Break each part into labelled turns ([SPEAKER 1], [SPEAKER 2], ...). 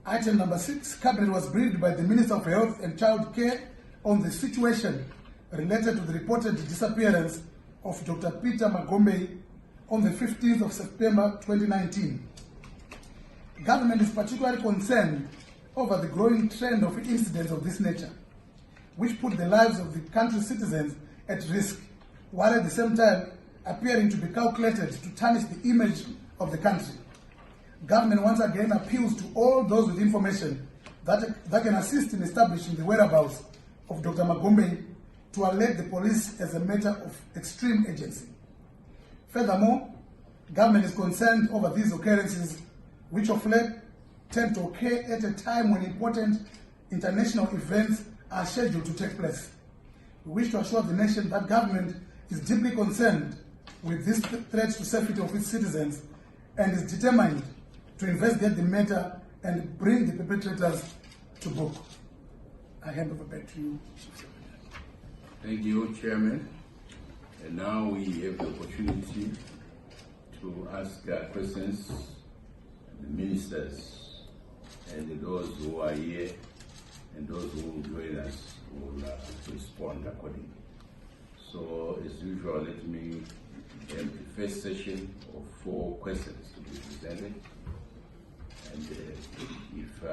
[SPEAKER 1] Item number 6, Cabinet was briefed by the Minister of Health and Child Care on the situation related to the reported disappearance of Dr. Peter Magombeyi on the 15th of September 2019. Government is particularly concerned over the growing trend of incidents of this nature, which put the lives of the country's citizens at risk, while at the same time appearing to be calculated to tarnish the image of the country. Government once again appeals to all those with information that can assist in establishing the whereabouts of Dr. Magombeyi to alert the police as a matter of extreme urgency. Furthermore, government is concerned over these occurrences, which of late tend to occur at a time when important international events are scheduled to take place. We wish to assure the nation that government is deeply concerned with this threat to safety of its citizens and is determined to investigate the matter and bring the perpetrators to book. I hand over back to you.
[SPEAKER 2] Thank you, Chairman. And now we have the opportunity to ask questions, the ministers, and those who are here, and those who will join us will respond accordingly. So, as usual, let me have the first session of 4 questions to be presented. And if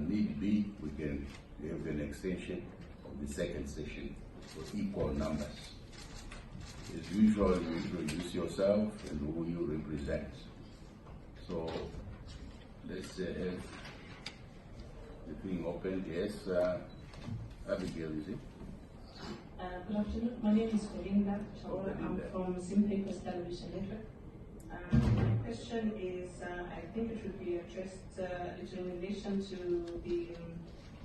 [SPEAKER 2] need be, we can have an extension of the second session for equal numbers. As usual, you introduce yourself and who you represent. So let's have the thing open. Yes, Abigail, is it?
[SPEAKER 3] Good afternoon. My name is Belinda. I'm from Zimpapers Television Network. My question is, I think it should be addressed in relation to the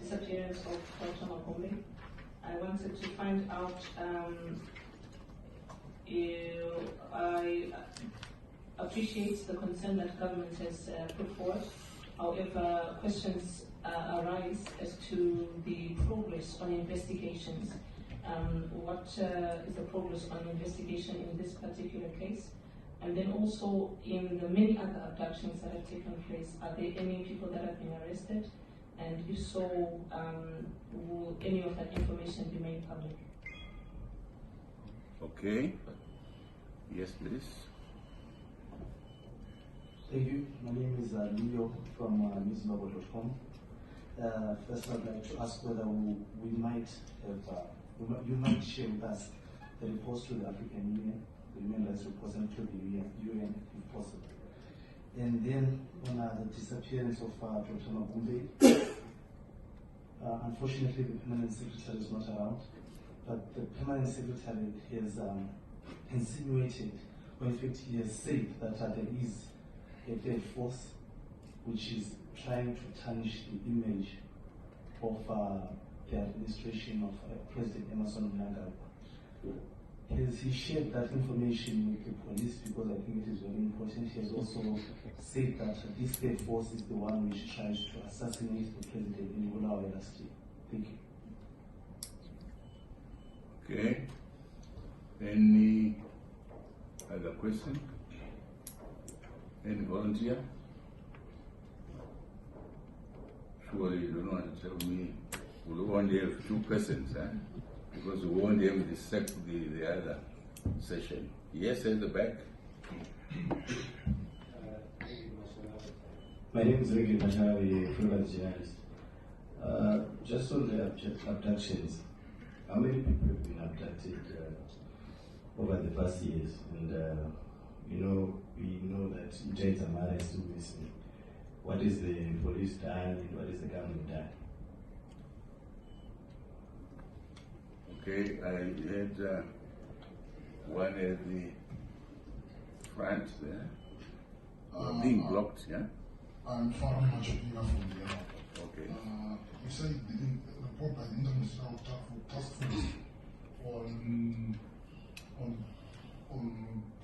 [SPEAKER 3] disappearance of Dr. Magombeyi. I wanted to find out I appreciate the concern that government has put forward. However, questions arise as to the progress on investigations. What is the progress on investigation in this particular case? And then also in the many other abductions that have taken place, are there any people that have been arrested? And if so, will any of that information be made public?
[SPEAKER 2] Okay. Yes, please.
[SPEAKER 4] Thank you. My name is Leo from newsnovel.com. First, I'd like to ask whether we might have, you might share with us the reports to the African Union, the human rights reports, and to the UN if possible. And then on the disappearance of Dr. Magombeyi, unfortunately the permanent secretary is not around, but the permanent secretary has insinuated, or in fact he has said that there is a third force which is trying to tarnish the image of the administration of President Emerson Mnangagwa. Has he shared that information with the police? Because I think it is very important. He has also said that this third force is the one which tries to assassinate the president in Bulawayo last year. Thank you.
[SPEAKER 2] Okay. Any other question? Any volunteer? Surely you don't want to tell me we'll only have 2 persons, huh? Because we won't have the other session. Yes, at the back.
[SPEAKER 5] My name is Ricky Mashari, freelance journalist. Just on the abductions, how many people have been abducted over the past years? And we know that James Amara is still missing. What is the police done and what is the government done?
[SPEAKER 2] Okay, I had one at the front there. Being blocked, yeah?
[SPEAKER 6] I'm Father Machina from the
[SPEAKER 2] Okay.
[SPEAKER 6] You said the report by the International Task Force on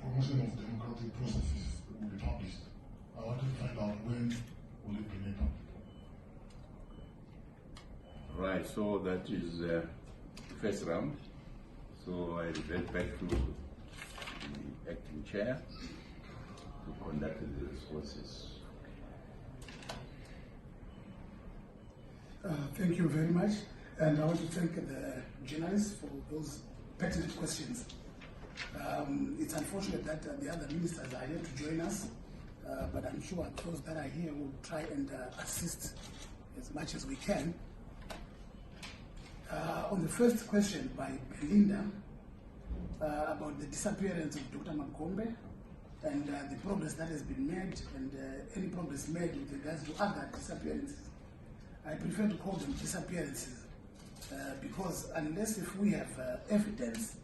[SPEAKER 6] promotion of democratic processes will be published. I wanted to find out when will it be made public.
[SPEAKER 2] Right, so that is the first round. So I revert back to the acting chair to conduct the responses.
[SPEAKER 1] Thank you very much. And I want to thank the journalists for those pertinent questions. It's unfortunate that the other ministers are here to join us, but I'm sure those that are here will try and assist as much as we can. On the first question by Belinda about the disappearance of Dr. Magombeyi and the progress that has been made and any progress made with regards to other disappearances, I prefer to call them disappearances because unless if we have evidence,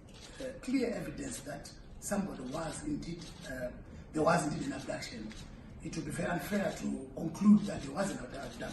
[SPEAKER 1] clear evidence that somebody was indeed, there was indeed an abduction, it would be very unfair to conclude that there was an abduction.